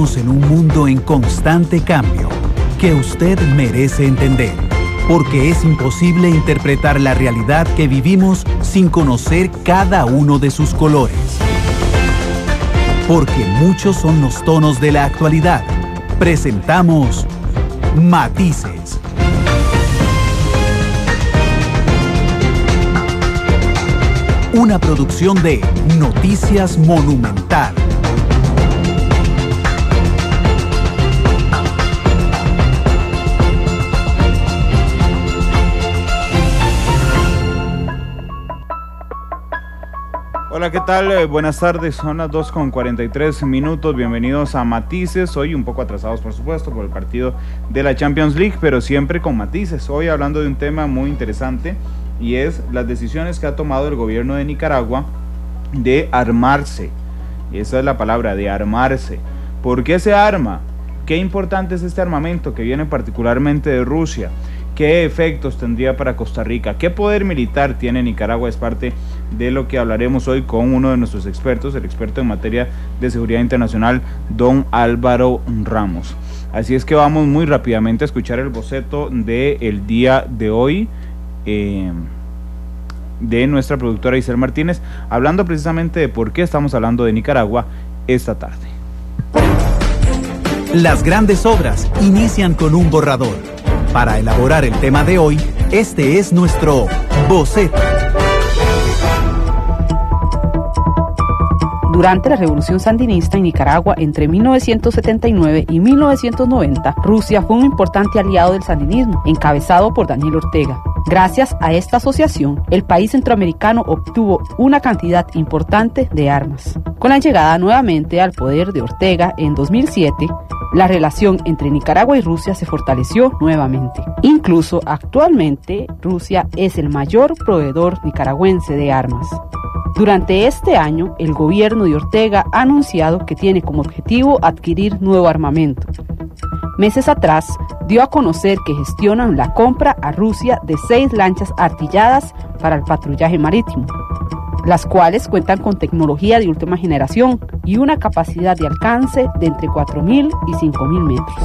Vivimos en un mundo en constante cambio que usted merece entender, porque es imposible interpretar la realidad que vivimos sin conocer cada uno de sus colores. Porque muchos son los tonos de la actualidad. Presentamos Matices. Una producción de Noticias Monumental. Hola, ¿qué tal? Buenas tardes, son las 2:43. Bienvenidos a Matices. Hoy un poco atrasados, por supuesto, por el partido de la Champions League, pero siempre con matices. Hoy hablando de un tema muy interesante y es las decisiones que ha tomado el gobierno de Nicaragua de armarse. Esa es la palabra, de armarse. ¿Por qué se arma? ¿Qué importante es este armamento que viene particularmente de Rusia? ¿Qué efectos tendría para Costa Rica? ¿Qué poder militar tiene Nicaragua? Es parte de lo que hablaremos hoy con uno de nuestros expertos, el experto en materia de seguridad internacional, don Álvaro Ramos. Así es que vamos muy rápidamente a escuchar el boceto del día de hoy de nuestra productora Isel Martínez, hablando precisamente de por qué estamos hablando de Nicaragua esta tarde. Las grandes obras inician con un borrador. Para elaborar el tema de hoy, este es nuestro boceto. Durante la Revolución Sandinista en Nicaragua entre 1979 y 1990, Rusia fue un importante aliado del sandinismo, encabezado por Daniel Ortega. Gracias a esta asociación, el país centroamericano obtuvo una cantidad importante de armas. Con la llegada nuevamente al poder de Ortega en 2007, la relación entre Nicaragua y Rusia se fortaleció nuevamente. Incluso actualmente, Rusia es el mayor proveedor nicaragüense de armas. Durante este año, el gobierno de Ortega ha anunciado que tiene como objetivo adquirir nuevo armamento. Meses atrás, dio a conocer que gestionan la compra a Rusia de 6 lanchas artilladas para el patrullaje marítimo, las cuales cuentan con tecnología de última generación y una capacidad de alcance de entre 4.000 y 5.000 metros.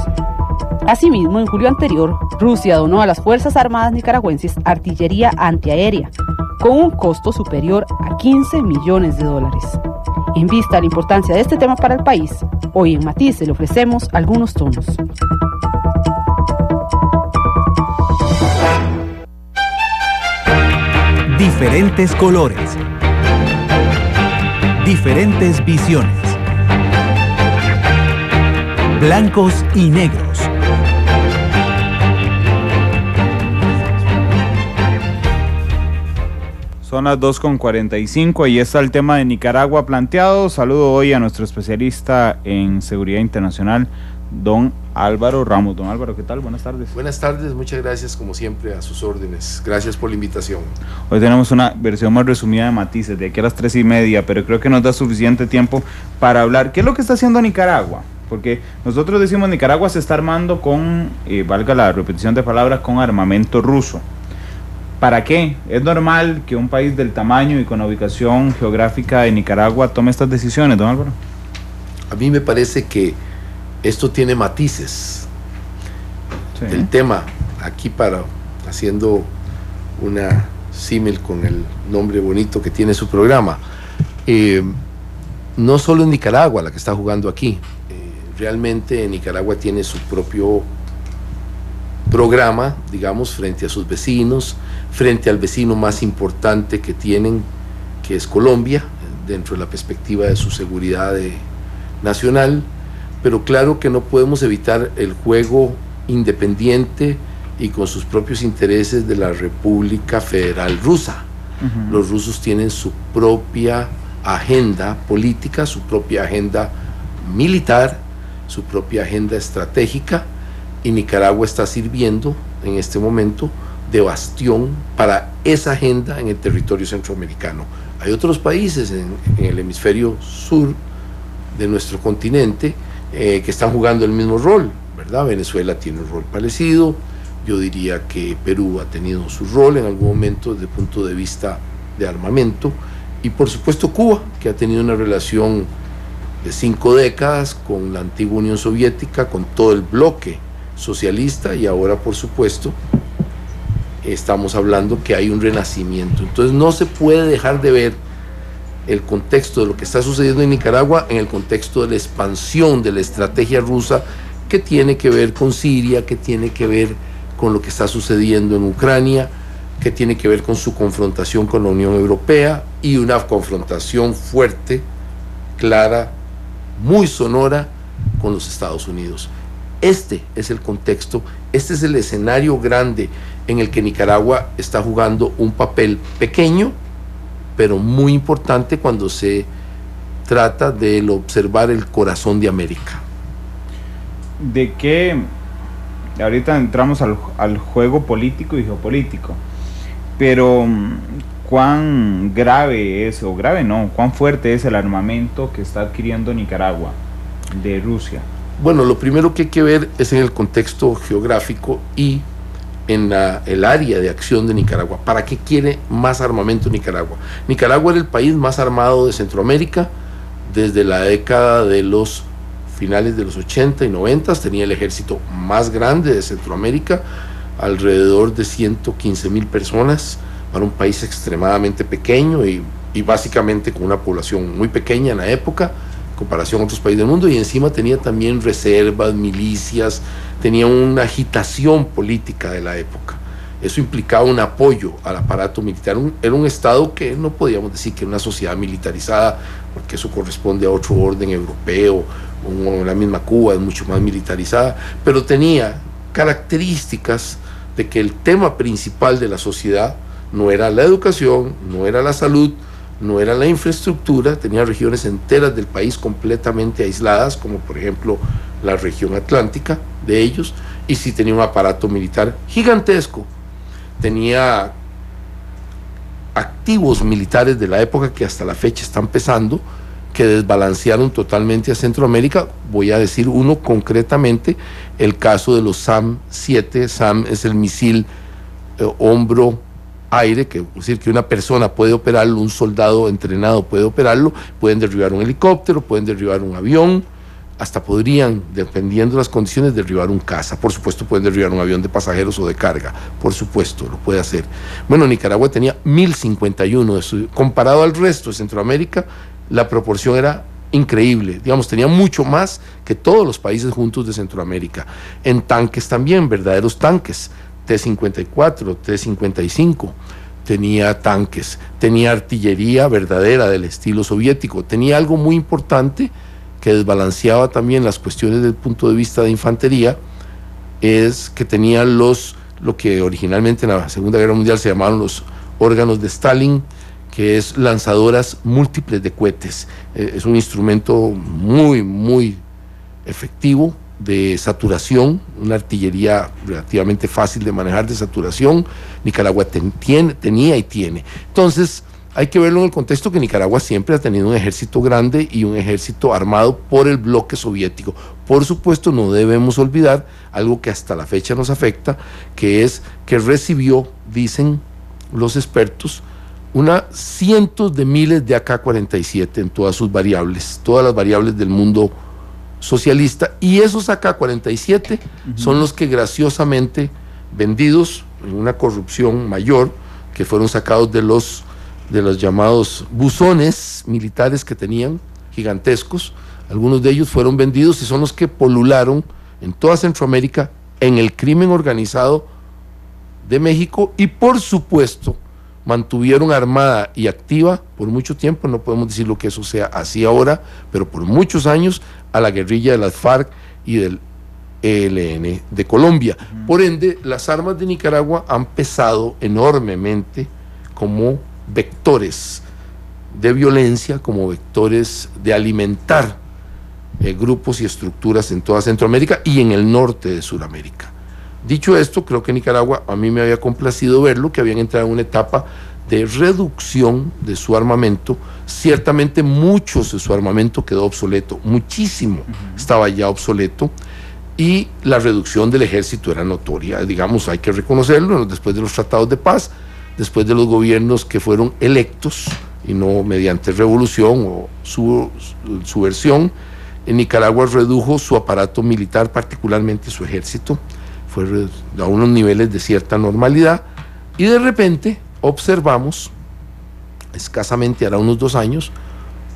Asimismo, en julio anterior, Rusia donó a las Fuerzas Armadas nicaragüenses artillería antiaérea, con un costo superior a $15 millones. En vista de la importancia de este tema para el país, hoy en Matices le ofrecemos algunos tonos. Diferentes colores. Diferentes visiones. Blancos y negros. Son las 2:45 y está el tema de Nicaragua planteado. Saludo hoy a nuestro especialista en seguridad internacional, don Álvaro Ramos. Don Álvaro, ¿qué tal? Buenas tardes. Buenas tardes, muchas gracias como siempre a sus órdenes. Gracias por la invitación. Hoy tenemos una versión más resumida de Matices, de aquí a las 3:30, pero creo que nos da suficiente tiempo para hablar. ¿Qué es lo que está haciendo Nicaragua? Porque nosotros decimos Nicaragua se está armando con, valga la repetición de palabras, con armamento ruso. ¿Para qué? ¿Es normal que un país del tamaño y con la ubicación geográfica de Nicaragua tome estas decisiones, don Álvaro? A mí me parece que esto tiene matices. Sí. El tema, aquí haciendo una símil con el nombre bonito que tiene su programa, no solo en Nicaragua la que está jugando aquí, realmente Nicaragua tiene su propio programa, digamos, frente a sus vecinos, frente al vecino más importante que tienen, que es Colombia, dentro de la perspectiva de su seguridad nacional, pero claro que no podemos evitar el juego independiente y con sus propios intereses de la República Federal Rusa. Uh-huh. Los rusos tienen su propia agenda política, su propia agenda militar, su propia agenda estratégica, y Nicaragua está sirviendo en este momento de bastión para esa agenda en el territorio centroamericano. Hay otros países en el hemisferio sur de nuestro continente que están jugando el mismo rol, ¿verdad? Venezuela tiene un rol parecido, yo diría que Perú ha tenido su rol en algún momento desde el punto de vista de armamento, y por supuesto Cuba, que ha tenido una relación de 5 décadas con la antigua Unión Soviética, con todo el bloque socialista, y ahora, por supuesto, estamos hablando que hay un renacimiento. Entonces no se puede dejar de ver el contexto de lo que está sucediendo en Nicaragua en el contexto de la expansión de la estrategia rusa, que tiene que ver con Siria, que tiene que ver con lo que está sucediendo en Ucrania, que tiene que ver con su confrontación con la Unión Europea, y una confrontación fuerte, clara, muy sonora con los Estados Unidos. Este es el contexto, este es el escenario grande en el que Nicaragua está jugando un papel pequeño, pero muy importante cuando se trata de observar el corazón de América. ¿De qué? Ahorita entramos al juego político y geopolítico, pero ¿cuán grave es, o grave no, cuán fuerte es el armamento que está adquiriendo Nicaragua de Rusia? Bueno, lo primero que hay que ver es en el contexto geográfico y en el área de acción de Nicaragua. ¿Para qué quiere más armamento Nicaragua? Nicaragua era el país más armado de Centroamérica desde la década de los finales de los 80 y 90, tenía el ejército más grande de Centroamérica, alrededor de 115,000 personas, para un país extremadamente pequeño y básicamente con una población muy pequeña en la época, en comparación a otros países del mundo, y encima tenía también reservas, milicias, tenía una agitación política de la época. Eso implicaba un apoyo al aparato militar. Era un estado que no podíamos decir que era una sociedad militarizada, porque eso corresponde a otro orden europeo, o la misma Cuba es mucho más militarizada, pero tenía características de que el tema principal de la sociedad no era la educación, no era la salud, no era la infraestructura. Tenía regiones enteras del país completamente aisladas, como por ejemplo la región atlántica de ellos, y sí tenía un aparato militar gigantesco. Tenía activos militares de la época que hasta la fecha están pesando, que desbalancearon totalmente a Centroamérica. Voy a decir uno concretamente, el caso de los SAM-7. SAM es el misil hombro-aire, que es decir, que una persona puede operarlo, un soldado entrenado puede operarlo, pueden derribar un helicóptero, pueden derribar un avión, hasta podrían, dependiendo de las condiciones, derribar un caza. Por supuesto, pueden derribar un avión de pasajeros o de carga, por supuesto, lo puede hacer. Bueno, Nicaragua tenía 1051, comparado al resto de Centroamérica, la proporción era increíble, digamos, tenía mucho más que todos los países juntos de Centroamérica. En tanques también, verdaderos tanques, T-54, T-55, tenía tanques, tenía artillería verdadera del estilo soviético, tenía algo muy importante que desbalanceaba también las cuestiones desde el punto de vista de infantería, es que tenía lo que originalmente en la Segunda Guerra Mundial se llamaban los órganos de Stalin, que es lanzadoras múltiples de cohetes. Es un instrumento muy, muy efectivo de saturación, una artillería relativamente fácil de manejar de saturación. Nicaragua tenía y tiene. Entonces, hay que verlo en el contexto que Nicaragua siempre ha tenido un ejército grande y un ejército armado por el bloque soviético. Por supuesto, no debemos olvidar algo que hasta la fecha nos afecta, que es que recibió, dicen los expertos, cientos de miles de AK-47 en todas sus variables, todas las variables del mundo socialista, y esos AK-47 son los que graciosamente, vendidos en una corrupción mayor, que fueron sacados de los llamados buzones militares que tenían, gigantescos. Algunos de ellos fueron vendidos y son los que polularon en toda Centroamérica en el crimen organizado de México, y por supuesto mantuvieron armada y activa por mucho tiempo, no podemos decir lo que eso sea así ahora, pero por muchos años, a la guerrilla de las FARC y del ELN de Colombia. Por ende, las armas de Nicaragua han pesado enormemente como vectores de violencia, como vectores de alimentar grupos y estructuras en toda Centroamérica y en el norte de Sudamérica. Dicho esto, creo que Nicaragua, a mí me había complacido verlo, que habían entrado en una etapa de reducción de su armamento. Ciertamente mucho de su armamento quedó obsoleto, muchísimo estaba ya obsoleto, y la reducción del ejército era notoria, digamos, hay que reconocerlo, después de los tratados de paz, después de los gobiernos que fueron electos y no mediante revolución o subversión. En Nicaragua redujo su aparato militar, particularmente su ejército, fue a unos niveles de cierta normalidad, y de repente observamos, escasamente hará unos 2 años,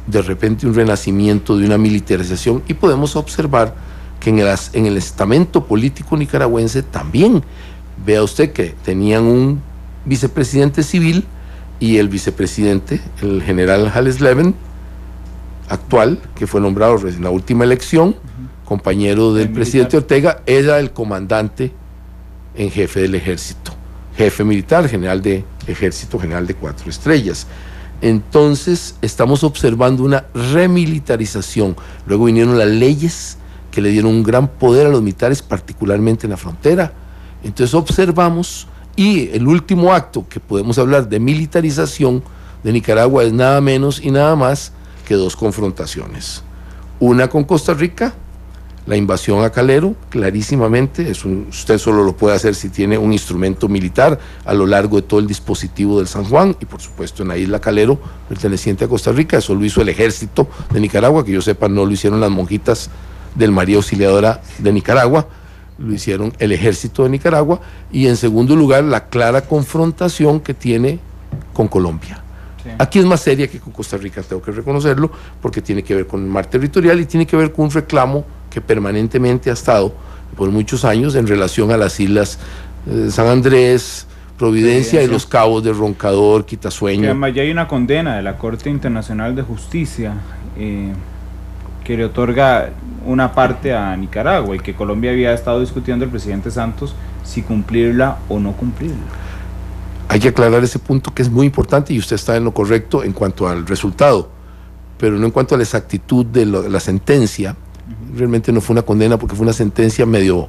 de repente un renacimiento de una militarización, y podemos observar que en el estamento político nicaragüense también, vea usted que tenían un vicepresidente civil, y el vicepresidente, el general Halles-Levin, actual, que fue nombrado en la última elección, compañero del presidente Ortega, era el comandante en jefe del ejército, jefe militar, general de ejército, general de 4 estrellas. Entonces estamos observando una remilitarización. Luego vinieron las leyes que le dieron un gran poder a los militares, particularmente en la frontera. Entonces observamos, y el último acto que podemos hablar de militarización de Nicaragua es nada menos y nada más que 2 confrontaciones. Una con Costa Rica, la invasión a Calero, clarísimamente, usted solo lo puede hacer si tiene un instrumento militar a lo largo de todo el dispositivo del San Juan, y por supuesto en la isla Calero, perteneciente a Costa Rica. Eso lo hizo el ejército de Nicaragua, que yo sepa no lo hicieron las monjitas del María Auxiliadora de Nicaragua, lo hicieron el ejército de Nicaragua. Y en segundo lugar, la clara confrontación que tiene con Colombia. Sí. Aquí es más seria que con Costa Rica, tengo que reconocerlo, porque tiene que ver con el mar territorial y tiene que ver con un reclamo que permanentemente ha estado por muchos años en relación a las islas San Andrés, Providencia y los cabos de Roncador, Quitasueño. Que además ya hay una condena de la Corte Internacional de Justicia que le otorga una parte a Nicaragua, y que Colombia había estado discutiendo el presidente Santos si cumplirla o no cumplirla. Hay que aclarar ese punto, que es muy importante, y usted está en lo correcto en cuanto al resultado, pero no en cuanto a la exactitud de la sentencia. Realmente no fue una condena, porque fue una sentencia medio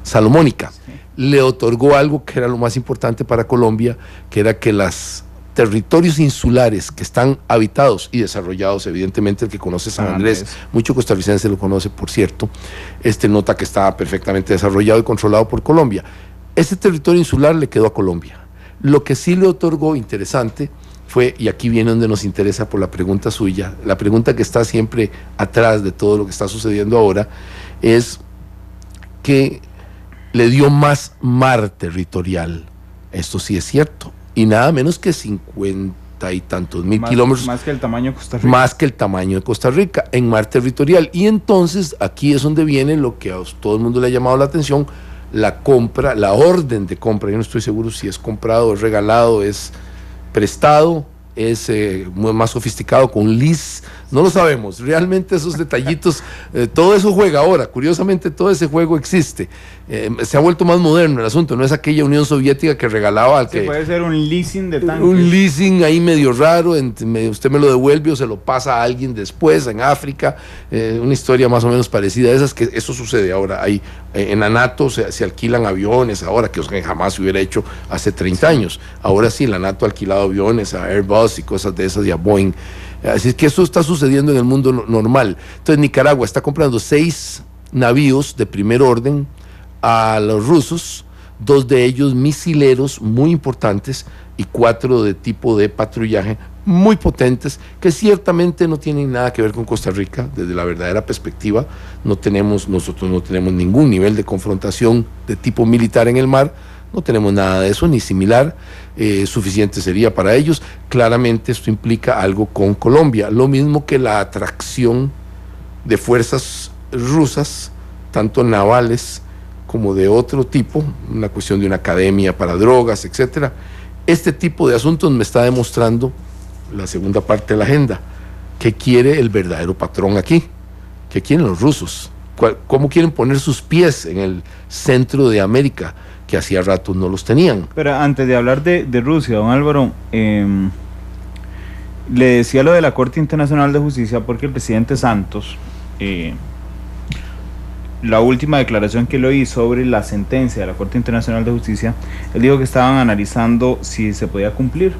salomónica. Sí. Le otorgó algo que era lo más importante para Colombia, que era que los territorios insulares que están habitados y desarrollados, evidentemente el que conoce San Andrés, mucho costarricense lo conoce, por cierto, nota que está perfectamente desarrollado y controlado por Colombia. Ese territorio insular le quedó a Colombia. Lo que sí le otorgó, interesante, fue, y aquí viene donde nos interesa por la pregunta suya, la pregunta que está siempre atrás de todo lo que está sucediendo ahora, es que le dio más mar territorial. Esto sí es cierto, y nada menos que 50 y tantos mil kilómetros. Más que el tamaño de Costa Rica. Más que el tamaño de Costa Rica, en mar territorial. Y entonces aquí es donde viene lo que a todo el mundo le ha llamado la atención, la compra, la orden de compra. Yo no estoy seguro si es comprado, es regalado, es prestado, es más sofisticado, con lease, no lo sabemos, realmente esos detallitos, todo eso juega ahora, curiosamente todo ese juego existe, se ha vuelto más moderno el asunto, no es aquella Unión Soviética que regalaba al que... puede ser un leasing de tanques. Un leasing ahí medio raro, usted me lo devuelve o se lo pasa a alguien después, en África, una historia más o menos parecida a esas, que eso sucede ahora, hay, en la NATO se alquilan aviones ahora, que jamás se hubiera hecho hace 30 años, ahora sí, la NATO ha alquilado aviones a Airbus y cosas de esas y a Boeing. Así es que eso está sucediendo en el mundo normal. Entonces Nicaragua está comprando 6 navíos de primer orden a los rusos, 2 de ellos misileros muy importantes y 4 de tipo de patrullaje muy potentes, que ciertamente no tienen nada que ver con Costa Rica. Desde la verdadera perspectiva, nosotros no tenemos ningún nivel de confrontación de tipo militar en el mar, no tenemos nada de eso, ni similar, suficiente sería para ellos. Claramente esto implica algo con Colombia, lo mismo que la atracción de fuerzas rusas, tanto navales como de otro tipo, una cuestión de una academia para drogas, etcétera. Este tipo de asuntos me está demostrando la segunda parte de la agenda, que quiere el verdadero patrón aquí, que quieren los rusos, cómo quieren poner sus pies en el centro de América, que hacía rato no los tenían. Pero antes de hablar de Rusia, don Álvaro, le decía lo de la Corte Internacional de Justicia porque el presidente Santos, la última declaración que lo hizo sobre la sentencia de la Corte Internacional de Justicia, él dijo que estaban analizando si se podía cumplir.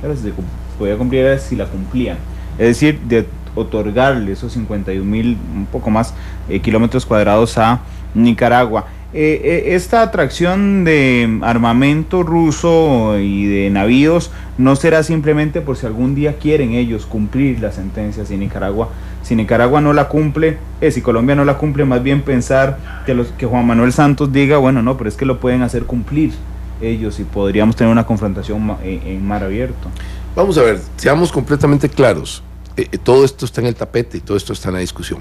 Claro, si se podía cumplir era si la cumplían, es decir, de otorgarle esos 51.000, un poco más, kilómetros cuadrados a Nicaragua. Esta atracción de armamento ruso y de navíos no será simplemente por si algún día quieren ellos cumplir la sentencia si Nicaragua no la cumple, si Colombia no la cumple, más bien pensar que Juan Manuel Santos diga, bueno, no, pero es que lo pueden hacer cumplir ellos y podríamos tener una confrontación en mar abierto. Vamos a ver, seamos completamente claros, todo esto está en el tapete y todo esto está en la discusión.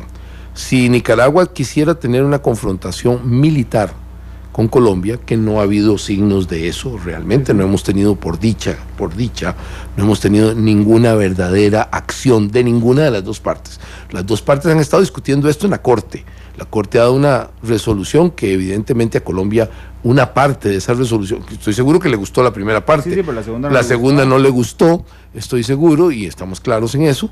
Si Nicaragua quisiera tener una confrontación militar con Colombia, que no ha habido signos de eso realmente, no hemos tenido por dicha, no hemos tenido ninguna verdadera acción de ninguna de las dos partes. Las dos partes han estado discutiendo esto en la Corte. La Corte ha dado una resolución que evidentemente a Colombia, una parte de esa resolución, estoy seguro que le gustó la primera parte, sí, pero la segunda no le gustó, estoy seguro, y estamos claros en eso.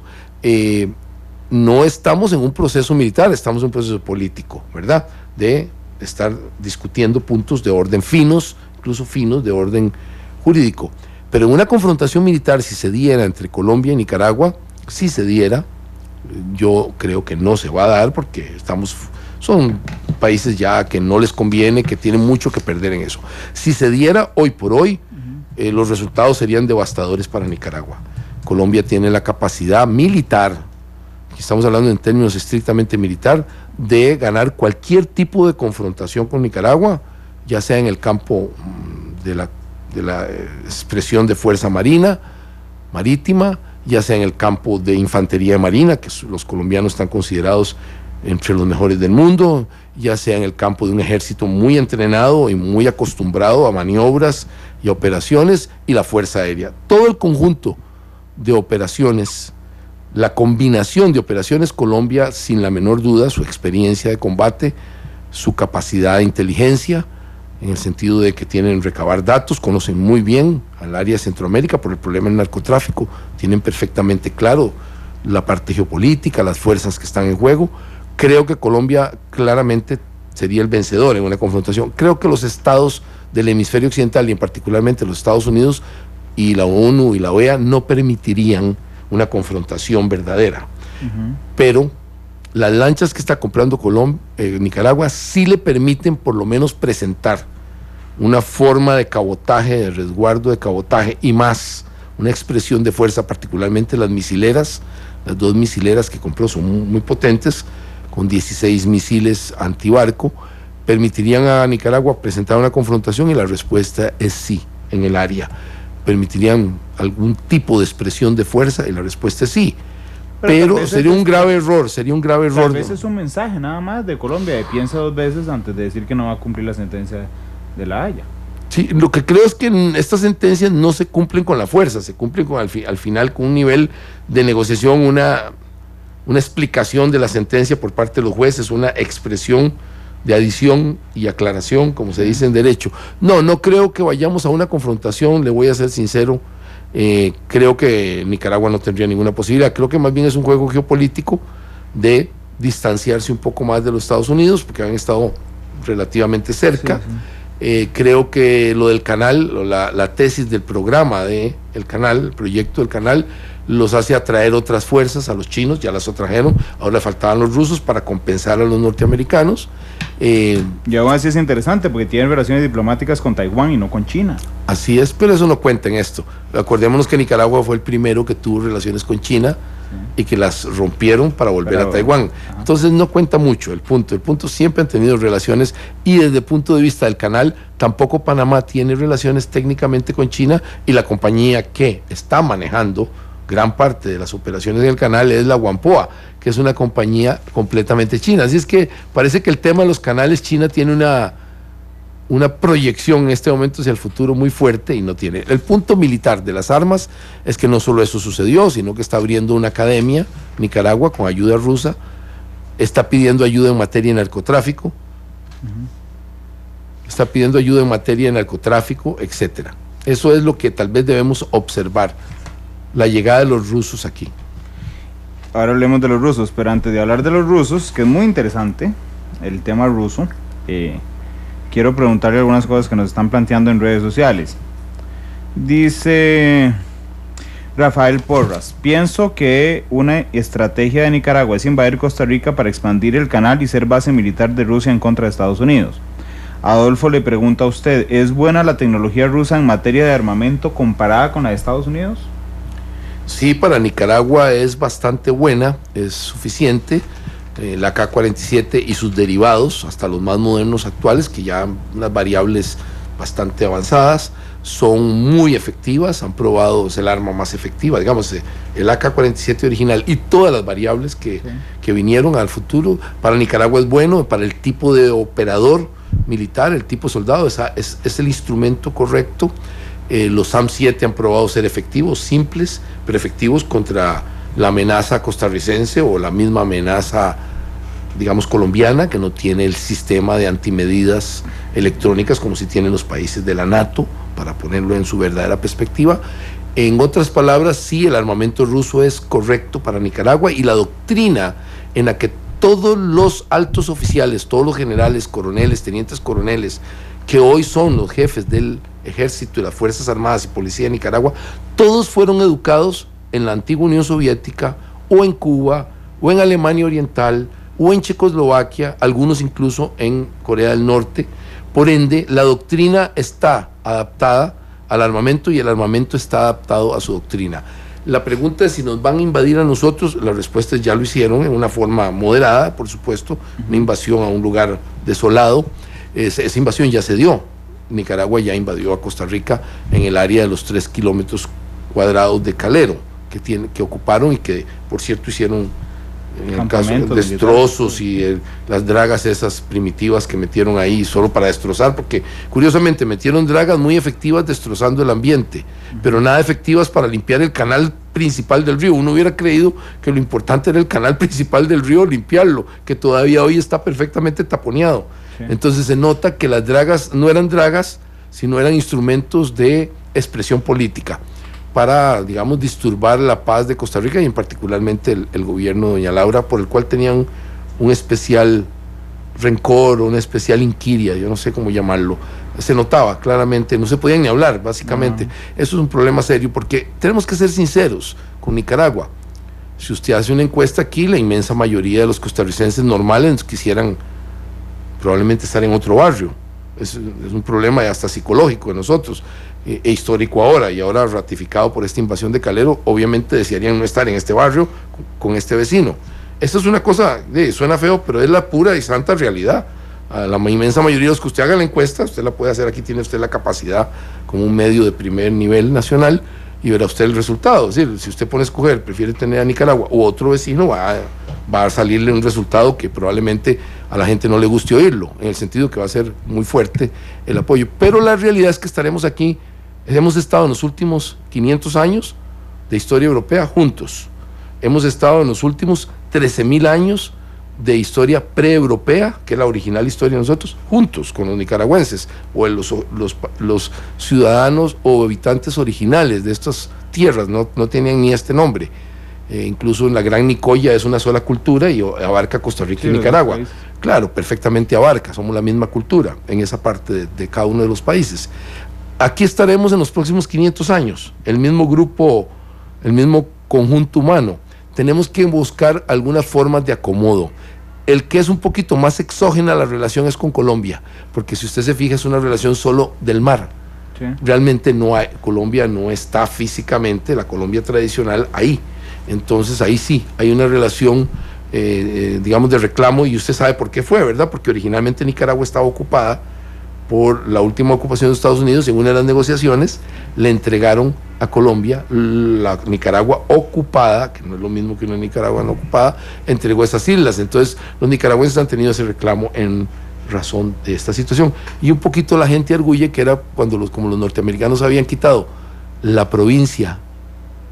No estamos en un proceso militar, estamos en un proceso político, ¿verdad? De estar discutiendo puntos de orden finos, incluso finos de orden jurídico. Pero en una confrontación militar, si se diera entre Colombia y Nicaragua, si se diera, yo creo que no se va a dar porque son países ya que no les conviene, que tienen mucho que perder en eso. Si se diera hoy por hoy, los resultados serían devastadores para Nicaragua. Colombia tiene la capacidad militar, estamos hablando en términos estrictamente militar, de ganar cualquier tipo de confrontación con Nicaragua, ya sea en el campo de la expresión de fuerza marítima, ya sea en el campo de infantería marina, que los colombianos están considerados entre los mejores del mundo, ya sea en el campo de un ejército muy entrenado y muy acostumbrado a maniobras y operaciones, y la fuerza aérea. Todo el conjunto de operaciones, la combinación de operaciones Colombia, sin la menor duda, su experiencia de combate, su capacidad de inteligencia, en el sentido de que tienen recabar datos, conocen muy bien al área de Centroamérica por el problema del narcotráfico, tienen perfectamente claro la parte geopolítica, las fuerzas que están en juego. Creo que Colombia claramente sería el vencedor en una confrontación. Creo que los estados del hemisferio occidental, y en particularmente los Estados Unidos y la ONU y la OEA, no permitirían una confrontación verdadera. Pero las lanchas que está comprando Nicaragua sí le permiten por lo menos presentar una forma de cabotaje, de resguardo de cabotaje, y más una expresión de fuerza, particularmente las misileras. Las dos misileras que compró son muy potentes, con 16 misiles antibarco, permitirían a Nicaragua presentar una confrontación, y la respuesta es sí, en el área. ¿Permitirían algún tipo de expresión de fuerza? Y la respuesta es sí. Pero sería un grave error, Tal vez es un mensaje nada más de Colombia, de piensa dos veces antes de decir que no va a cumplir la sentencia de La Haya. Sí, lo que creo es que estas sentencias no se cumplen con la fuerza, se cumplen al final con un nivel de negociación, una explicación de la sentencia por parte de los jueces, una expresión de adición y aclaración, como se dice en derecho. No creo que vayamos a una confrontación, le voy a ser sincero. Creo que Nicaragua no tendría ninguna posibilidad. Creo que más bien es un juego geopolítico de distanciarse un poco más de los Estados Unidos, porque han estado relativamente cerca. Sí. Creo que lo del canal, la tesis del programa del canal, el proyecto del canal, los hace atraer otras fuerzas a los chinos, ya las atrajeron, ahora le faltaban los rusos para compensar a los norteamericanos. Y aún así es interesante porque tienen relaciones diplomáticas con Taiwán y no con China. Así es, pero eso no cuenta en esto. Acordémonos que Nicaragua fue el primero que tuvo relaciones con China, sí, y que las rompieron para volver a Taiwán. Ajá. Entonces no cuenta mucho el punto siempre han tenido relaciones, y desde el punto de vista del canal, tampoco Panamá tiene relaciones técnicamente con China, y la compañía que está manejando gran parte de las operaciones del canal es la Whampoa, que es una compañía completamente china. Así es que parece que el tema de los canales, China tiene una proyección en este momento hacia el futuro muy fuerte, y no tiene. El punto militar de las armas es que no solo eso sucedió, sino que está abriendo una academia, Nicaragua, con ayuda rusa, está pidiendo ayuda en materia de narcotráfico, etcétera. Eso es lo que tal vez debemos observar, la llegada de los rusos aquí. Ahora hablemos de los rusos, pero antes de hablar de los rusos, que es muy interesante el tema ruso, quiero preguntarle algunas cosas que nos están planteando en redes sociales. Dice Rafael Porras: pienso que una estrategia de Nicaragua es invadir Costa Rica para expandir el canal y ser base militar de Rusia en contra de Estados Unidos. Adolfo le pregunta a usted, ¿es buena la tecnología rusa en materia de armamento comparada con la de Estados Unidos? Sí, para Nicaragua es bastante buena, es suficiente. La AK-47 y sus derivados, hasta los más modernos actuales, que ya unas variables bastante avanzadas, son muy efectivas, han probado, es el arma más efectiva, digamos, el AK-47 original y todas las variables que vinieron al futuro. Para Nicaragua es bueno, para el tipo de operador militar, el tipo de soldado, es el instrumento correcto. Los SAM-7 han probado ser efectivos, simples, pero efectivos contra la amenaza costarricense o la misma amenaza, digamos, colombiana, que no tiene el sistema de antimedidas electrónicas como si tienen los países de la NATO, para ponerlo en su verdadera perspectiva. En otras palabras, sí, el armamento ruso es correcto para Nicaragua, y la doctrina en la que todos los altos oficiales, todos los generales, coroneles, tenientes coroneles, que hoy son los jefes del ejército y las Fuerzas Armadas y Policía de Nicaragua, todos fueron educados en la antigua Unión Soviética, o en Cuba, o en Alemania Oriental, o en Checoslovaquia, algunos incluso en Corea del Norte. Por ende, la doctrina está adaptada al armamento y el armamento está adaptado a su doctrina. La pregunta es si nos van a invadir a nosotros. La respuesta es ya lo hicieron en una forma moderada, por supuesto, una invasión a un lugar desolado. Esa invasión ya se dio. Nicaragua ya invadió a Costa Rica en el área de los 3 kilómetros cuadrados de Calero, que ocuparon y que, por cierto, hicieron, en el caso, destrozos y las dragas esas primitivas que metieron ahí solo para destrozar, porque curiosamente metieron dragas muy efectivas destrozando el ambiente, pero nada efectivas para limpiar el canal principal del río. Uno hubiera creído que lo importante era el canal principal del río, limpiarlo, que todavía hoy está perfectamente taponeado. Sí. Entonces se nota que las dragas no eran dragas, sino eran instrumentos de expresión política para, digamos, disturbar la paz de Costa Rica, y en particularmente el gobierno de doña Laura, por el cual tenían un especial rencor o una especial inquiria, yo no sé cómo llamarlo. Se notaba claramente, no se podían ni hablar, básicamente. Eso es un problema serio, porque tenemos que ser sinceros con Nicaragua. Si usted hace una encuesta aquí, la inmensa mayoría de los costarricenses normales quisieran probablemente estar en otro barrio. Es un problema hasta psicológico de nosotros, e histórico ahora, y ahora ratificado por esta invasión de Calero. Obviamente desearían no estar en este barrio con este vecino. Esto es una cosa, suena feo, pero es la pura y santa realidad. A la inmensa mayoría de los que usted haga la encuesta, usted la puede hacer aquí, tiene usted la capacidad como un medio de primer nivel nacional, y verá usted el resultado. Es decir, si usted pone a escoger, prefiere tener a Nicaragua u otro vecino, va a salirle un resultado que probablemente a la gente no le guste oírlo, en el sentido que va a ser muy fuerte el apoyo. Pero la realidad es que estaremos aquí, hemos estado en los últimos 500 años de historia europea juntos, hemos estado en los últimos 13.000 años de historia pre-europea, que es la original historia de nosotros, juntos con los nicaragüenses, o los ciudadanos o habitantes originales de estas tierras, no tenían ni este nombre. Incluso en la Gran Nicoya es una sola cultura y abarca Costa Rica y Nicaragua. Claro, perfectamente abarca, somos la misma cultura en esa parte de cada uno de los países. Aquí estaremos en los próximos 500 años, el mismo grupo, el mismo conjunto humano. Tenemos que buscar algunas formas de acomodo. El que es un poquito más exógena la relación es con Colombia, porque si usted se fija es una relación solo del mar. Sí. Realmente no hay, Colombia no está físicamente, la Colombia tradicional, ahí. Entonces ahí sí, hay una relación, digamos, de reclamo, y usted sabe por qué fue, ¿verdad? Porque originalmente Nicaragua estaba ocupada por la última ocupación de Estados Unidos. En una de las negociaciones le entregaron a Colombia la Nicaragua ocupada, que no es lo mismo que una Nicaragua no ocupada, entregó esas islas. Entonces los nicaragüenses han tenido ese reclamo en razón de esta situación, y un poquito la gente arguye que era cuando como los norteamericanos habían quitado la provincia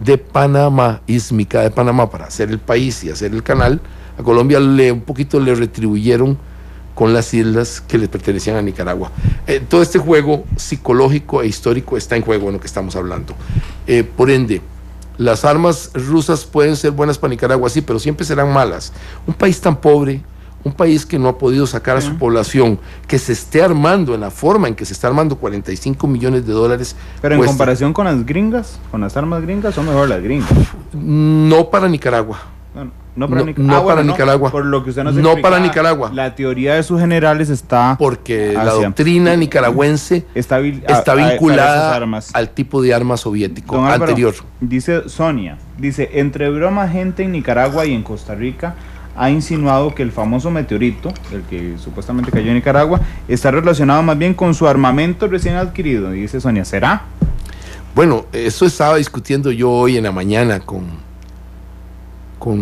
de Panamá, ísmica de Panamá, para hacer el país y hacer el canal, a Colombia un poquito le retribuyeron con las islas que les pertenecían a Nicaragua. Todo este juego psicológico e histórico está en juego en lo que estamos hablando. Por ende, las armas rusas pueden ser buenas para Nicaragua, sí, pero siempre serán malas. Un país tan pobre, un país que no ha podido sacar a su población, que se esté armando en la forma en que se está armando, $45 millones. Pero en comparación con las gringas, con las armas gringas, son mejor las gringas. No para Nicaragua. Bueno. No para Nicaragua. Por lo que usted nos no explicaba, para Nicaragua. La teoría de sus generales está... Porque la doctrina nicaragüense está vinculada al tipo de arma soviético anterior. Dice Sonia, entre broma, gente en Nicaragua y en Costa Rica ha insinuado que el famoso meteorito, el que supuestamente cayó en Nicaragua, está relacionado más bien con su armamento recién adquirido. Y dice Sonia, ¿será? Bueno, eso estaba discutiendo yo hoy en la mañana con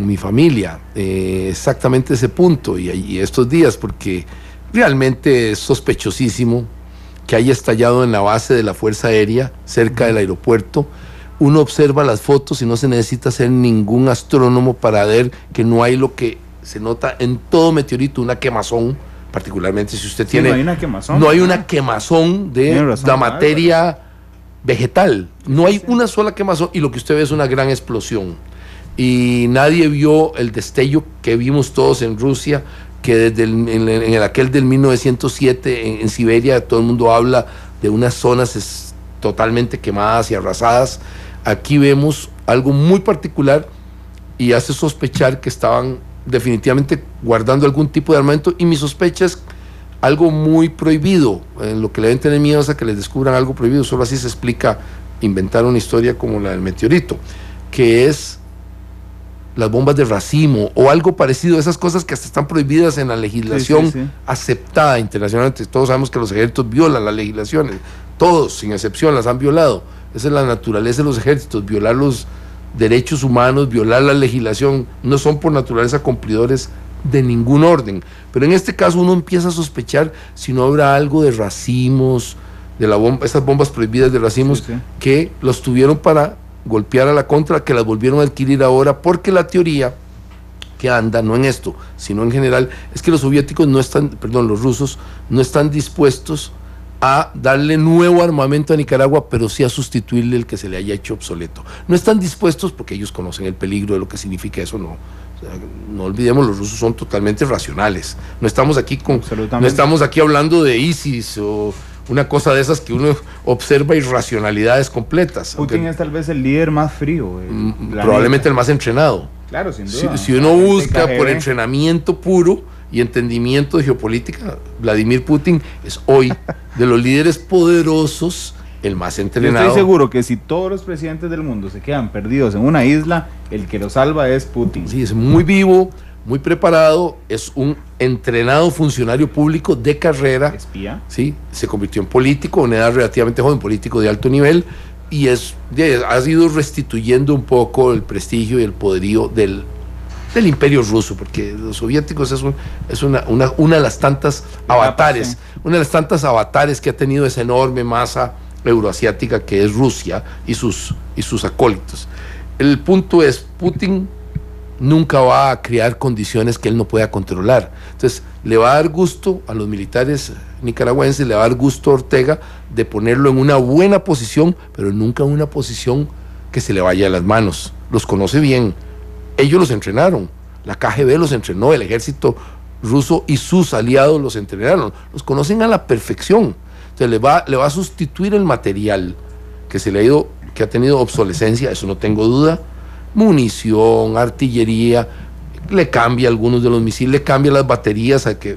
mi familia, exactamente ese punto y estos días, porque realmente es sospechosísimo que haya estallado en la base de la Fuerza Aérea, cerca del aeropuerto. Uno observa las fotos y no se necesita ser ningún astrónomo para ver que no hay lo que se nota en todo meteorito, una quemazón, particularmente si usted tiene... No hay una quemazón. No hay una quemazón de la materia vegetal, no hay una sola quemazón y lo que usted ve es una gran explosión. Y nadie vio el destello que vimos todos en Rusia, que desde en aquel del 1907 en Siberia todo el mundo habla de unas zonas totalmente quemadas y arrasadas. Aquí vemos algo muy particular y hace sospechar que estaban definitivamente guardando algún tipo de armamento, y mi sospecha es algo muy prohibido. En lo que le deben tener miedo es a que les descubran algo prohibido. Solo así se explica inventar una historia como la del meteorito, que es las bombas de racimo o algo parecido, esas cosas que hasta están prohibidas en la legislación aceptada internacionalmente. Todos sabemos que los ejércitos violan las legislaciones, todos sin excepción las han violado. Esa es la naturaleza de los ejércitos, violar los derechos humanos, violar la legislación. No son por naturaleza cumplidores de ningún orden, pero en este caso uno empieza a sospechar si no habrá algo de racimos, de la bomba, esas bombas prohibidas de racimos, que los tuvieron para golpear a la contra, que las volvieron a adquirir ahora, porque la teoría que anda, no en esto, sino en general, es que los rusos no están dispuestos a darle nuevo armamento a Nicaragua, pero sí a sustituirle el que se le haya hecho obsoleto. No están dispuestos porque ellos conocen el peligro de lo que significa eso, no. O sea, no olvidemos, los rusos son totalmente racionales. No estamos aquí hablando de ISIS o una cosa de esas que uno observa irracionalidades completas. Putin es tal vez el líder más frío. Probablemente el más entrenado. Claro, sin duda. Si uno busca por entrenamiento puro y entendimiento de geopolítica, Vladimir Putin es hoy de los líderes poderosos el más entrenado. Yo estoy seguro que si todos los presidentes del mundo se quedan perdidos en una isla, el que lo salva es Putin. Sí, es muy vivo, muy preparado, es un entrenado funcionario público de carrera. Espía. Sí, se convirtió en político a una edad relativamente joven, político de alto nivel, y ha ido restituyendo un poco el prestigio y el poderío del imperio ruso, porque los soviéticos es una de las tantas avatares, una de las tantas avatares que ha tenido esa enorme masa euroasiática que es Rusia y sus acólitos. El punto es, Putin nunca va a crear condiciones que él no pueda controlar. Entonces, le va a dar gusto a los militares nicaragüenses, le va a dar gusto a Ortega de ponerlo en una buena posición, pero nunca en una posición que se le vaya a las manos. Los conoce bien. Ellos los entrenaron, la KGB los entrenó, el ejército ruso y sus aliados los entrenaron, los conocen a la perfección. Entonces le va a sustituir el material que ha tenido obsolescencia, eso no tengo duda, munición, artillería, le cambia algunos de los misiles, le cambia las baterías, esto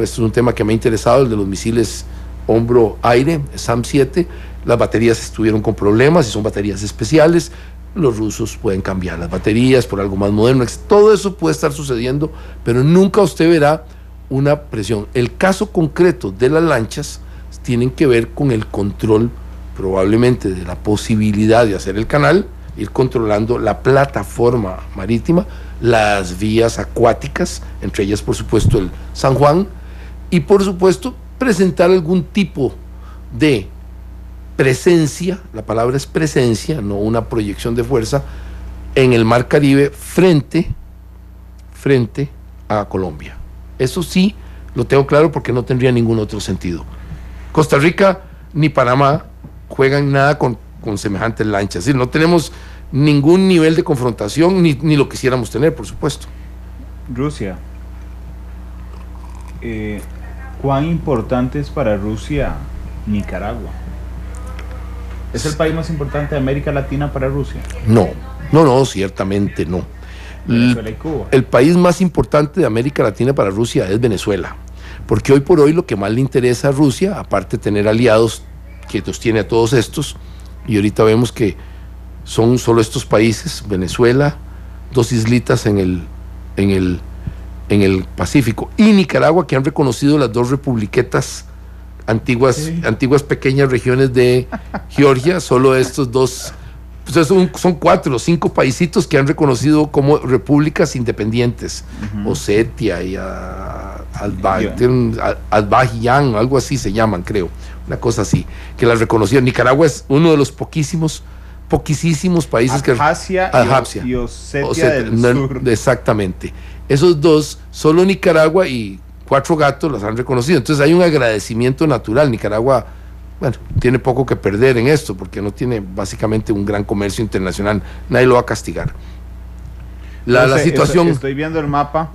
es un tema que me ha interesado, el de los misiles hombro-aire, SAM-7, las baterías estuvieron con problemas y son baterías especiales. Los rusos pueden cambiar las baterías por algo más moderno, todo eso puede estar sucediendo, pero nunca usted verá una presión. El caso concreto de las lanchas tienen que ver con el control probablemente de la posibilidad de hacer el canal, ir controlando la plataforma marítima, las vías acuáticas, entre ellas por supuesto el San Juan, y por supuesto presentar algún tipo de presencia, la palabra es presencia, no una proyección de fuerza, en el Mar Caribe frente a Colombia. Eso sí, lo tengo claro porque no tendría ningún otro sentido. Costa Rica ni Panamá juegan nada con semejantes lanchas, es decir, no tenemos ningún nivel de confrontación, ni lo quisiéramos tener, por supuesto. Rusia. ¿Cuán importante es para Rusia Nicaragua? ¿Es el país más importante de América Latina para Rusia? No, No, ciertamente no. Venezuela y Cuba. El país más importante de América Latina para Rusia es Venezuela, porque hoy por hoy lo que más le interesa a Rusia, aparte de tener aliados que los tiene a todos estos, y ahorita vemos que son solo estos países, Venezuela, 2 islitas en el Pacífico, y Nicaragua, que han reconocido las 2 republiquetas antiguas, sí, antiguas pequeñas regiones de Georgia. Solo estos 2, pues son 4 o 5 paisitos que han reconocido como repúblicas independientes. Osetia y Azerbaiyán, algo así se llaman, creo, una cosa así, que las reconocieron. Nicaragua es uno de los poquísimos países Abjasia y Osetia del Sur. Exactamente. Esos 2, solo Nicaragua y 4 gatos las han reconocido. Entonces hay un agradecimiento natural. Nicaragua, bueno, tiene poco que perder en esto, porque no tiene básicamente un gran comercio internacional. Nadie lo va a castigar. La situación... Estoy viendo el mapa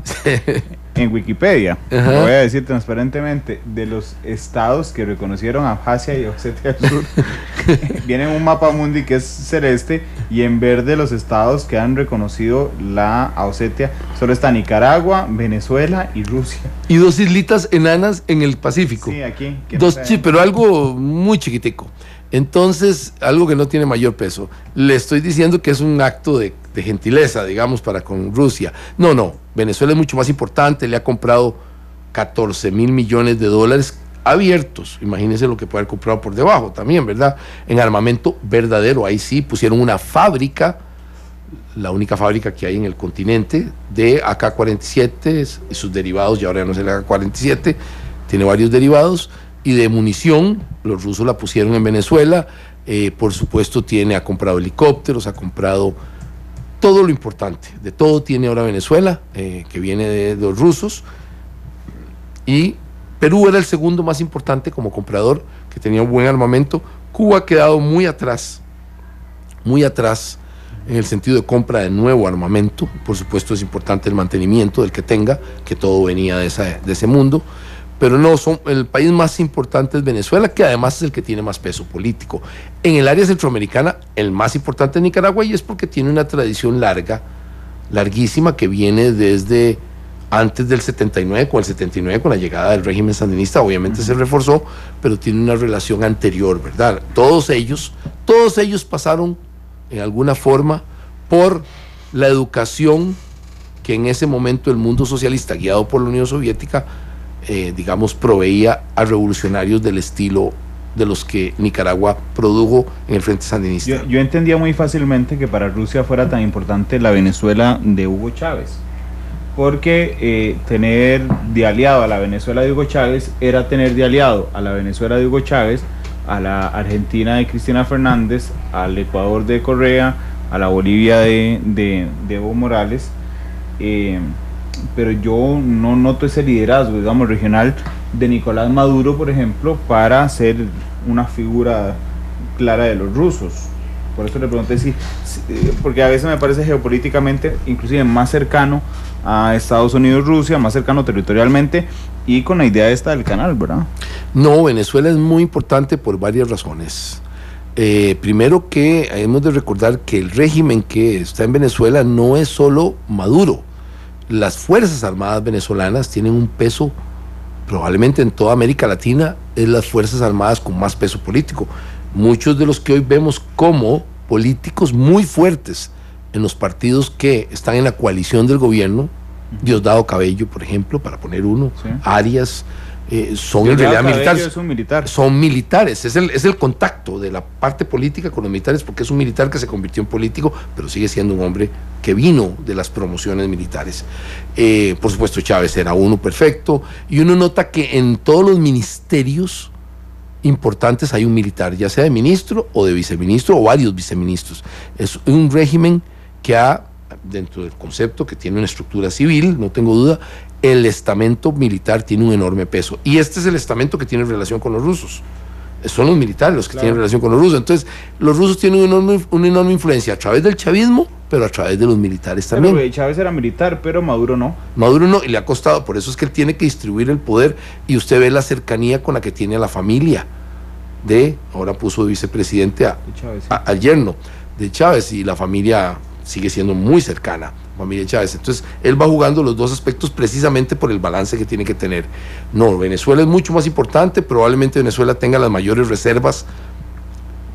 en Wikipedia. Lo voy a decir transparentemente. De los estados que reconocieron a Abjasia y Osetia del Sur, viene un mapa mundi que es celeste, y en verde los estados que han reconocido a Osetia. Solo está Nicaragua, Venezuela y Rusia. Y 2 islitas enanas en el Pacífico. Sí, aquí. Pero algo muy chiquitico. Entonces, algo que no tiene mayor peso. Le estoy diciendo que es un acto de gentileza, digamos, para con Rusia. No, Venezuela es mucho más importante. Le ha comprado 14,000 millones de dólares abiertos. Imagínense lo que puede haber comprado por debajo también, ¿verdad? En armamento verdadero. Ahí sí pusieron una fábrica, la única fábrica que hay en el continente, de AK-47 y sus derivados. Y ahora ya no es el AK-47, tiene varios derivados. Y de munición, los rusos la pusieron en Venezuela. Por supuesto ha comprado helicópteros, ha comprado todo lo importante, de todo tiene ahora Venezuela, que viene de los rusos. Y Perú era el segundo más importante como comprador, que tenía un buen armamento. Cuba ha quedado muy atrás en el sentido de compra de nuevo armamento. Por supuesto es importante el mantenimiento del que tenga, que todo venía de ese mundo. Pero no, el país más importante es Venezuela, que además es el que tiene más peso político. En el área centroamericana, el más importante es Nicaragua, y es porque tiene una tradición larguísima, que viene desde antes del 79, con el 79, con la llegada del régimen sandinista. Obviamente se reforzó, pero tiene una relación anterior, ¿verdad? Todos ellos pasaron en alguna forma por la educación que en ese momento el mundo socialista, guiado por la Unión Soviética, digamos, proveía a revolucionarios del estilo de los que Nicaragua produjo en el Frente Sandinista. Yo entendía muy fácilmente que para Rusia fuera tan importante la Venezuela de Hugo Chávez, porque tener de aliado a la Venezuela de Hugo Chávez era tener de aliado a la Venezuela de Hugo Chávez, a la Argentina de Cristina Fernández, al Ecuador de Correa, a la Bolivia de Evo Morales. Pero yo no noto ese liderazgo, digamos, regional de Nicolás Maduro, por ejemplo, para ser una figura clara de los rusos. Por eso le pregunté porque a veces me parece geopolíticamente, inclusive más cercano a Estados Unidos, Rusia, más cercano territorialmente, y con la idea esta del canal, ¿verdad? No, Venezuela es muy importante por varias razones. Primero, que hemos de recordar que el régimen que está en Venezuela no es solo Maduro. Las Fuerzas Armadas venezolanas tienen un peso, probablemente en toda América Latina, es las Fuerzas Armadas con más peso político. Muchos de los que hoy vemos como políticos muy fuertes en los partidos que están en la coalición del gobierno, Diosdado Cabello, por ejemplo, para poner uno, sí. Arias, son en realidad militares. Es un militar. Son militares, es el contacto de la parte política con los militares, porque es un militar que se convirtió en político, pero sigue siendo un hombre que vino de las promociones militares. Por supuesto, Chávez era uno perfecto, y uno nota que en todos los ministerios importantes hay un militar, ya sea de ministro o de viceministro o varios viceministros. Es un régimen que dentro del concepto, que tiene una estructura civil, no tengo duda, el estamento militar tiene un enorme peso, y este es el estamento que tiene relación con los rusos. Son los militares los que tienen relación con los rusos. Entonces los rusos tienen una enorme influencia a través del chavismo, pero a través de los militares también. Pero Chávez era militar, pero Maduro no. Maduro no, y le ha costado. Por eso es que él tiene que distribuir el poder, y usted ve la cercanía con la que tiene a la familia ahora puso de vicepresidente al yerno de Chávez, y la familia sigue siendo muy cercana Juan Miguel Chávez. Entonces él va jugando los dos aspectos precisamente por el balance que tiene que tener. No, Venezuela es mucho más importante, probablemente Venezuela tenga las mayores reservas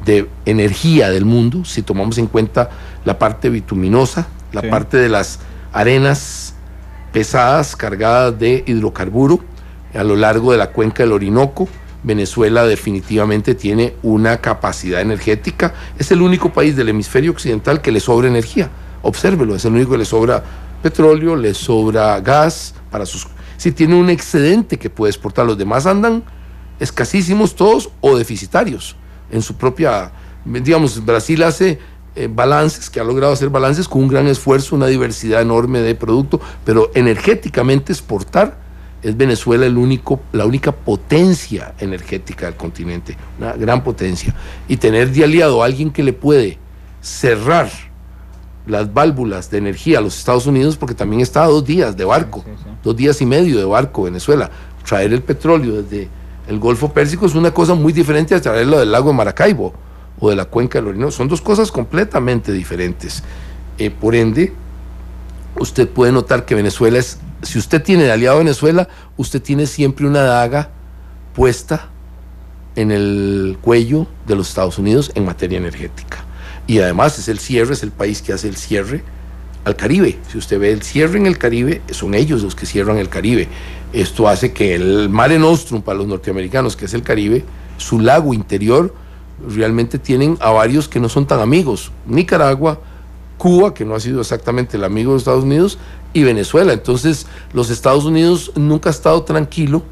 de energía del mundo, si tomamos en cuenta la parte bituminosa, la parte de las arenas pesadas cargadas de hidrocarburo a lo largo de la cuenca del Orinoco. Venezuela definitivamente tiene una capacidad energética, es el único país del hemisferio occidental que le sobra energía, obsérvelo, es el único que le sobra petróleo, le sobra gas, si tiene un excedente que puede exportar, los demás andan escasísimos todos o deficitarios en su propia, digamos, Brasil hace balances, que ha logrado hacer balances con un gran esfuerzo, una diversidad enorme de productos, pero energéticamente exportar, es Venezuela la única potencia energética del continente, una gran potencia. Y tener de aliado a alguien que le puede cerrar las válvulas de energía a los Estados Unidos, porque también está a 2 días de barco, 2 días y medio de barco Venezuela. Traer el petróleo desde el Golfo Pérsico es una cosa muy diferente a traerlo del lago de Maracaibo o de la cuenca del Orinoco. Son 2 cosas completamente diferentes. Por ende, usted puede notar que Venezuela es, si usted tiene de aliado a Venezuela, usted tiene siempre una daga puesta en el cuello de los Estados Unidos en materia energética. Y además es el país que hace el cierre al Caribe. Si usted ve el cierre en el Caribe, son ellos los que cierran el Caribe. Esto hace que el Mare Nostrum para los norteamericanos, que es el Caribe, su lago interior, realmente tienen a varios que no son tan amigos. Nicaragua, Cuba, que no ha sido exactamente el amigo de Estados Unidos, y Venezuela. Entonces los Estados Unidos nunca ha estado tranquilo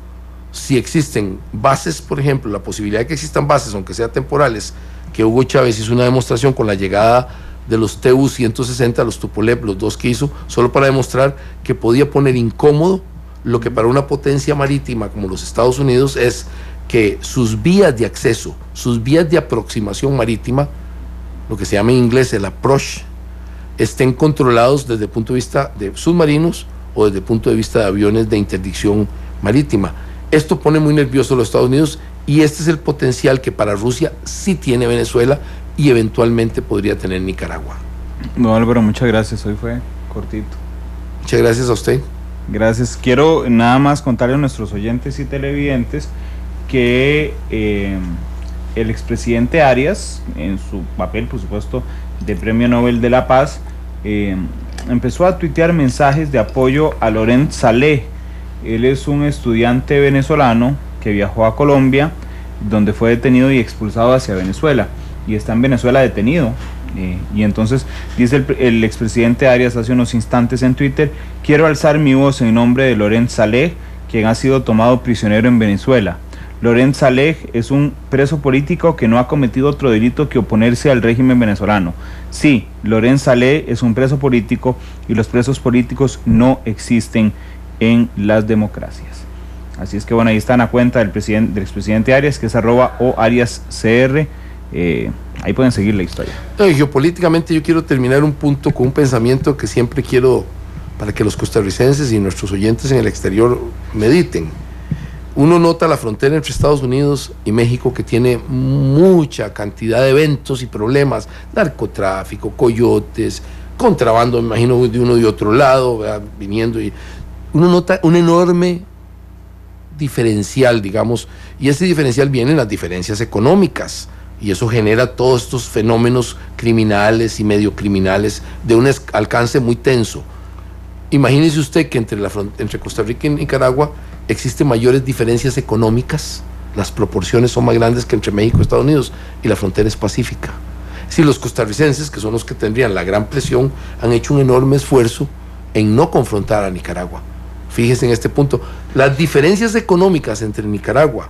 si existen bases, por ejemplo, la posibilidad de que existan bases, aunque sean temporales, que Hugo Chávez hizo una demostración con la llegada de los Tu-160, los Tupolev, los 2 que hizo, solo para demostrar que podía poner incómodo lo que para una potencia marítima como los Estados Unidos es que sus vías de acceso, sus vías de aproximación marítima, lo que se llama en inglés el approach, estén controlados desde el punto de vista de submarinos o desde el punto de vista de aviones de interdicción marítima. Esto pone muy nervioso a los Estados Unidos y este es el potencial que para Rusia sí tiene Venezuela y eventualmente podría tener Nicaragua. No, Álvaro, muchas gracias, hoy fue cortito. Muchas gracias a usted. Gracias. Quiero nada más contarle a nuestros oyentes y televidentes que el expresidente Arias, en su papel, por supuesto, de Premio Nobel de la Paz, empezó a tuitear mensajes de apoyo a Laurent Saleh. Él es un estudiante venezolano que viajó a Colombia, donde fue detenido y expulsado hacia Venezuela, y está en Venezuela detenido. Y entonces dice el expresidente Arias hace unos instantes en Twitter: quiero alzar mi voz en nombre de Laurent Saleh, quien ha sido tomado prisionero en Venezuela. Laurent Saleh es un preso político que no ha cometido otro delito que oponerse al régimen venezolano. Sí, Laurent Saleh es un preso político y los presos políticos no existen en las democracias. Así es que bueno, ahí está la cuenta del expresidente Arias, que es @oariascr. Ahí pueden seguir la historia. Geopolíticamente yo quiero terminar un punto con un pensamiento que siempre quiero para que los costarricenses y nuestros oyentes en el exterior mediten. Uno nota la frontera entre Estados Unidos y México, que tiene mucha cantidad de eventos y problemas: narcotráfico, coyotes, contrabando, me imagino, de uno y otro lado, ¿verdad? Viniendo, y uno nota un enorme diferencial, digamos, y ese diferencial viene en las diferencias económicas, y eso genera todos estos fenómenos criminales y medio criminales de un alcance muy tenso. Imagínese usted que entre Costa Rica y Nicaragua existen mayores diferencias económicas, las proporciones son más grandes que entre México y Estados Unidos, y la frontera es pacífica. Si los costarricenses, que son los que tendrían la gran presión, han hecho un enorme esfuerzo en no confrontar a Nicaragua. Fíjese en este punto, las diferencias económicas entre Nicaragua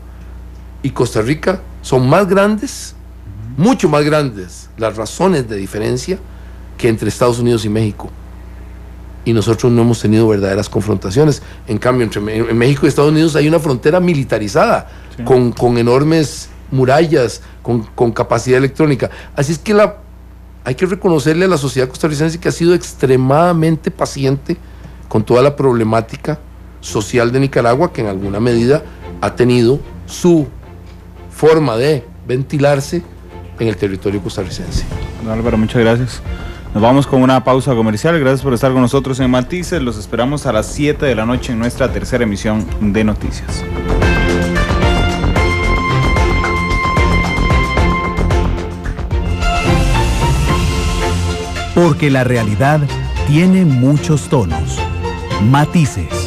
y Costa Rica son más grandes, mucho más grandes las razones de diferencia que entre Estados Unidos y México. Y nosotros no hemos tenido verdaderas confrontaciones. En cambio, en México y Estados Unidos hay una frontera militarizada, sí, con enormes murallas, con capacidad electrónica. Así es que hay que reconocerle a la sociedad costarricense que ha sido extremadamente paciente con toda la problemática social de Nicaragua, que en alguna medida ha tenido su forma de ventilarse en el territorio costarricense. Álvaro, muchas gracias. Nos vamos con una pausa comercial. Gracias por estar con nosotros en Matices. Los esperamos a las 7 de la noche en nuestra tercera emisión de Noticias. Porque la realidad tiene muchos tonos. Matices.